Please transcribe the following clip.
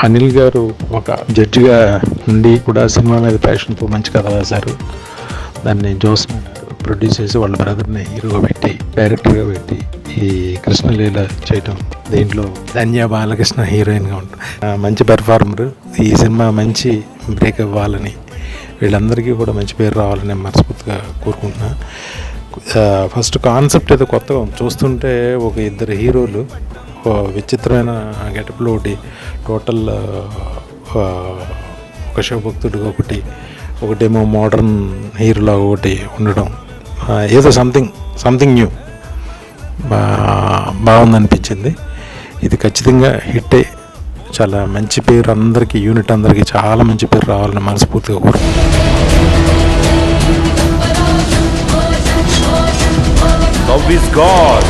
అనిల్ గారు ఒక జడ్జిగా ఉండి కూడా సినిమా మీద ప్యాషన్తో మంచి కథ రాశారు. దాన్ని జోస్నా గారు ప్రొడ్యూస్ చేసి వాళ్ళ బ్రదర్ని హీరోగా పెట్టి డైరెక్టర్గా పెట్టి ఈ కృష్ణలీల చేయటం, దీంట్లో ధన్య బాలకృష్ణ హీరోయిన్గా ఉంటుంది. మంచి పెర్ఫార్మర్. ఈ సినిమా మంచి బ్రేక్ అవ్వాలని, వీళ్ళందరికీ కూడా మంచి పేరు రావాలని మనస్ఫూర్తిగా కోరుకుంటున్నా. ఫస్ట్ కాన్సెప్ట్ ఏదో కొత్తగా చూస్తుంటే ఒక ఇద్దరు హీరోలు విచిత్రమైన గెటప్లో ఒకటి, టోటల్ ఒక శివభక్తుడిగా ఒకటేమో మోడర్న్ హీరోలా ఒకటి ఉండడం, ఏదో సంథింగ్ న్యూ బాగుందనిపించింది. ఇది ఖచ్చితంగా హిట్టే. చాలా మంచి పేరు అందరికీ, యూనిట్ అందరికీ చాలా మంచి పేరు రావాలని మనస్ఫూర్తిగా కోరుకుంటున్నాను. Love is God.